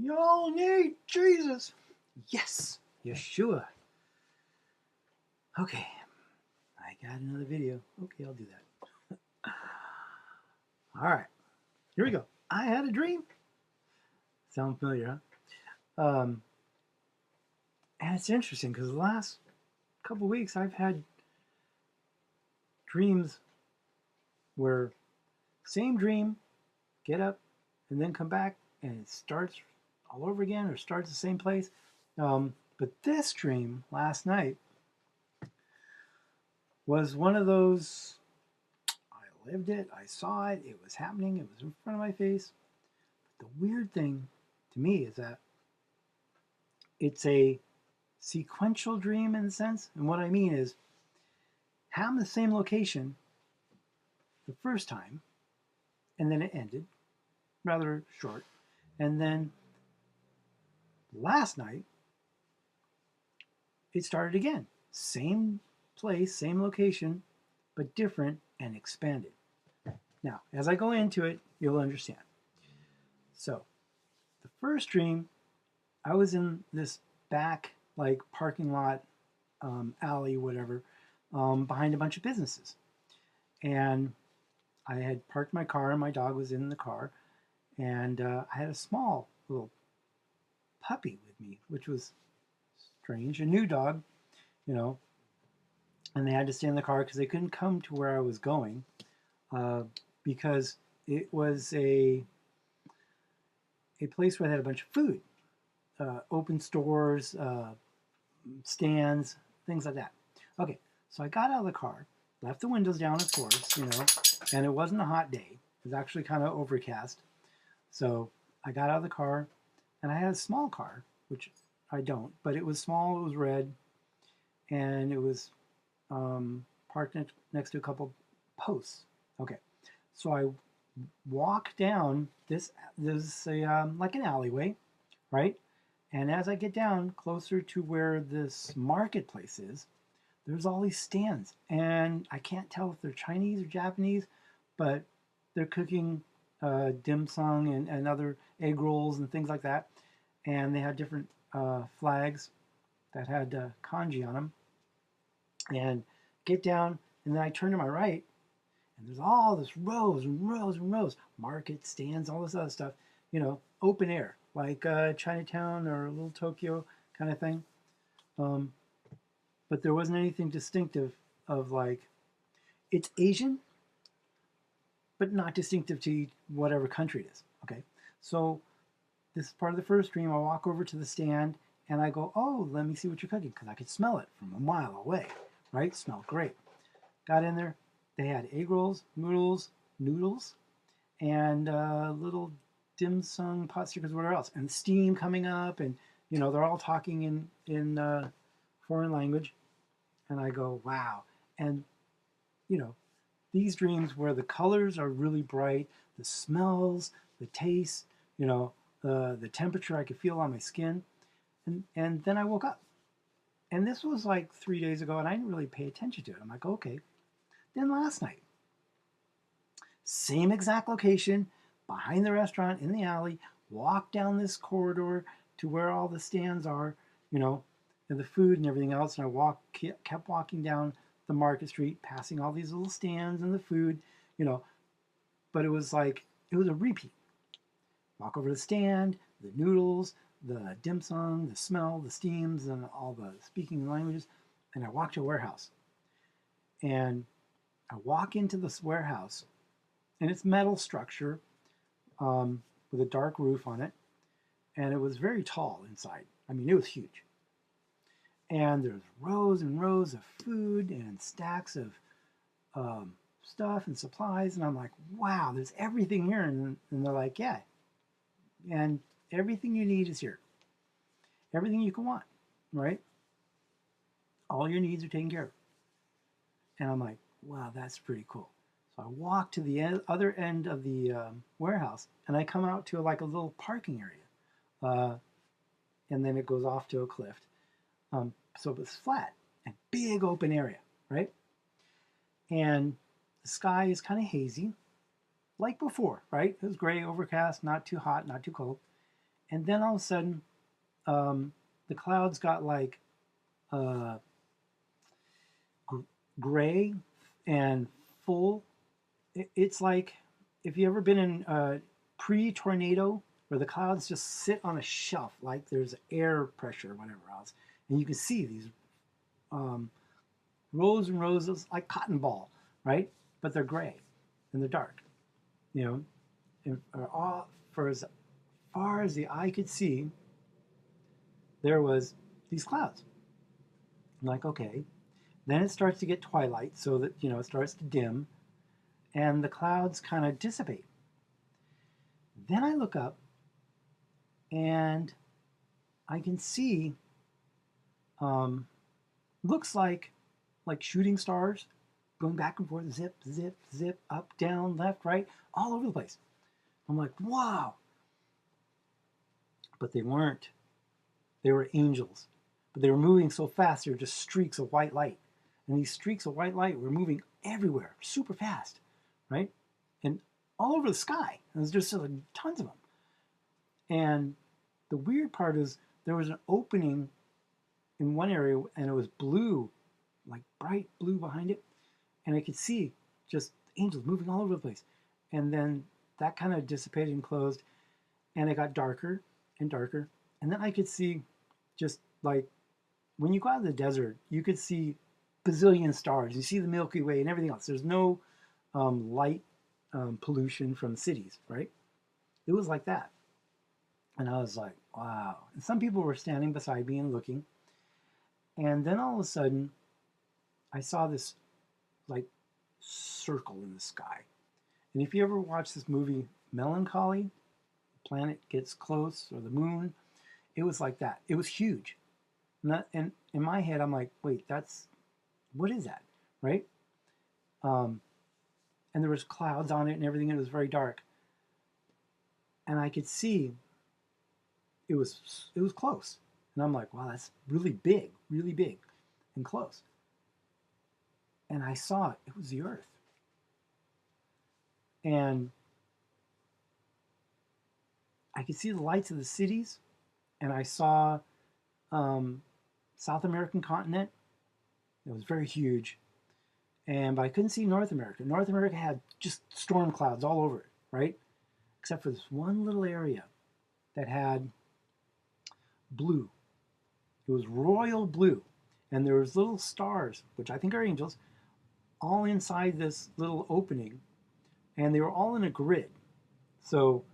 Y'all need Jesus. Yes, Yeshua. Okay, I got another video. Okay, I'll do that. All right, here we go. I had a dream. Sound familiar, huh? And it's interesting because the last couple weeks I've had dreams where same dream, get up, and then come back, and it starts all over again or starts the same place. But this dream last night was one of those, I lived it, I saw it, it was happening, it was in front of my face. But the weird thing to me is that it's a sequential dream in a sense. And what I mean is, happened the same location the first time, and then it ended, rather short. And then last night, it started again. Same place, same location, but different and expanded. Now, as I go into it, you'll understand. So, the first dream, I was in this back, like, parking lot, alley, whatever, behind a bunch of businesses. And I had parked my car, and my dog was in the car. And I had a small little puppy with me, which was strange. A new dog, you know. And they had to stay in the car because they couldn't come to where I was going because it was a place where they had a bunch of food, open stores, stands, things like that. Okay, so I got out of the car, left the windows down, of course, and it wasn't a hot day. It was actually kind of overcast. So I got out of the car, and I had a small car, which I don't, but it was small, it was red, and it was parked next to a couple posts. Okay, so I walk down this. There's like an alleyway, right? And as I get down closer to where this marketplace is, there's all these stands, and I can't tell if they're Chinese or Japanese, but they're cooking dim sum and other egg rolls and things like that. And they had different flags that had kanji on them. And get down, and then I turn to my right, and there's all this rows and rows and rows, market stands, all this other stuff, open air, like Chinatown or Little Tokyo kind of thing. But there wasn't anything distinctive of like, it's Asian, but not distinctive to whatever country it is. Okay, so this is part of the first dream. I walk over to the stand, and I go, oh, let me see what you're cooking, because I could smell it from a mile away. Right? Smelled great. Got in there. They had egg rolls, noodles, and little dim sum pot stickers, whatever else, and steam coming up, and they're all talking in foreign language, and I go, wow. And these dreams where the colors are really bright, the smells, the taste, the temperature I could feel on my skin, and then I woke up. And this was like 3 days ago, and I didn't really pay attention to it. I'm like, okay. Then last night, same exact location, behind the restaurant, in the alley, walk down this corridor to where all the stands are, and the food and everything else. And I kept walking down the market street, passing all these little stands and the food, But it was a repeat. Walk over to the stand, the noodles, the dim sum, the smell, the steams, and all the speaking languages. And I walk to a warehouse. And I walk into this warehouse, and it's metal structure with a dark roof on it. And it was very tall inside. I mean, it was huge. And there's rows and rows of food and stacks of stuff and supplies. And I'm like, wow, there's everything here. And they're like, yeah. And everything you need is here. Everything you can want, right? All your needs are taken care of. And I'm like, wow, that's pretty cool. So I walk to the other end of the warehouse, and I come out to like a little parking area. And then it goes off to a cliff. So it's flat and big open area, right? And the sky is kind of hazy, like before, right? It was gray, overcast, not too hot, not too cold. And then all of a sudden, the clouds got like uh, gray and full. It's like if you ever been in pre-tornado where the clouds just sit on a shelf like there's air pressure or whatever else, and you can see these um, rows and rows of like cotton ball, right? But they're gray and they're dark, you know. And for as far as the eye could see, there was these clouds. I'm like, okay. Then it starts to get twilight, so that it starts to dim, and the clouds kind of dissipate. Then I look up, and I can see, looks like shooting stars going back and forth, zip, zip, zip, up, down, left, right, all over the place. I'm like, wow. But they weren't. They were angels. But they were moving so fast, they were just streaks of white light. And these streaks of white light were moving everywhere, super fast, right? And all over the sky. And there's just like tons of them. And the weird part is there was an opening in one area, and it was blue, like bright blue behind it. And I could see just angels moving all over the place. And then that kind of dissipated and closed, and it got darker and darker. And then I could see just like when you go out of the desert, you could see bazillion stars. You see the Milky Way and everything else. There's no light pollution from cities, right? It was like that. And I was like, wow. And some people were standing beside me and looking. And then all of a sudden, I saw this like circle in the sky. And if you ever watch this movie Melancholy, the planet gets close, or the moon, it was like that. It was huge. And in my head, I'm like, wait, what is that, right? And there was clouds on it and everything, and it was very dark. And I could see it was close. And I'm like, wow, that's really big and close. And I saw it was the Earth. And I could see the lights of the cities, and I saw South American continent. It was very huge. But I couldn't see North America. North America had just storm clouds all over it, right? Except for this one little area that had blue. It was royal blue. And there was little stars, which I think are angels, all inside this little opening. And they were all in a grid. So,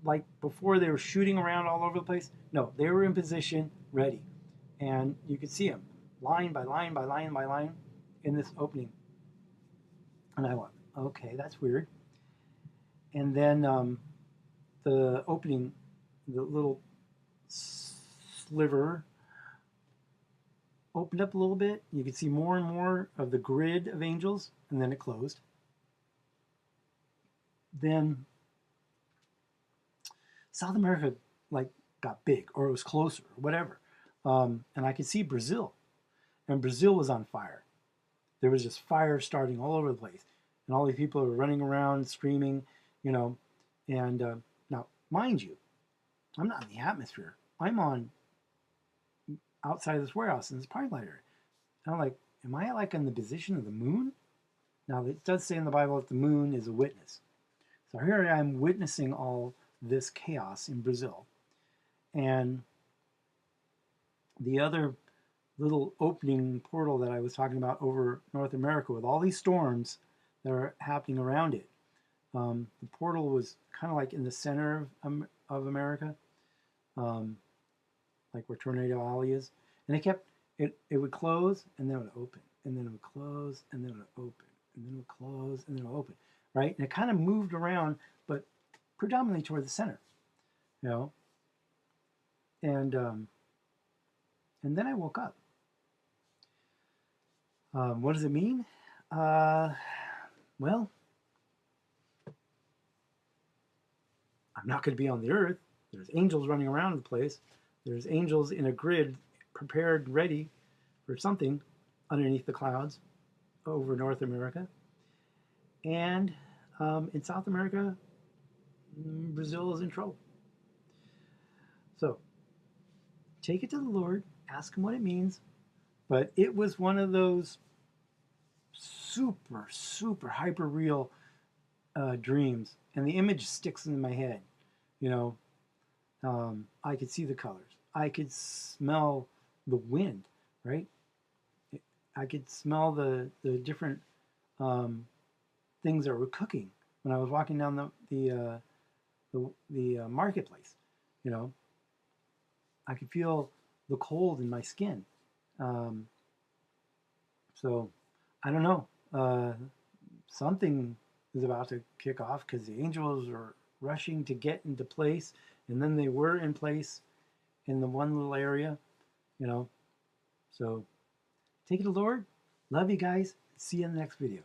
like before they were shooting around all over the place, no, they were in position, ready. And you could see them line by line by line by line in this opening. And I went, okay, that's weird. And then the opening, the little sliver opened up a little bit. You could see more and more of the grid of angels, and then it closed. Then South America got big, or it was closer, or whatever. And I could see Brazil, and Brazil was on fire. There was just fire starting all over the place, and all these people are running around screaming, And now, mind you, I'm not in the atmosphere. I'm on outside of this warehouse in this parking lot area. And I'm like, am I in the position of the moon? Now, it does say in the Bible that the moon is a witness. So here I am witnessing all this chaos in Brazil. And the other little opening portal that I was talking about over North America with all these storms that are happening around it. The portal was kind of like in the center of America, like where Tornado Alley is. And it would close and then it would open, and then it would close and then it would open, and then it would close and then it would open, right? And it kind of moved around, but predominantly toward the center, And then I woke up. What does it mean? Well, I'm not going to be on the earth. There's angels running around the place. There's angels in a grid, prepared, ready for something underneath the clouds over North America. And in South America, Brazil is in trouble. So take it to the Lord, ask him what it means. But it was one of those super, super hyper real dreams. And the image sticks in my head. You know, I could see the colors. I could smell the wind, right? I could smell the different things that were cooking when I was walking down the marketplace. You know, I could feel the cold in my skin. Um, so I don't know. Something is about to kick off because the angels are rushing to get into place, and then they were in place in the one little area. You know, so take it to the Lord. Love you guys. See you in the next video.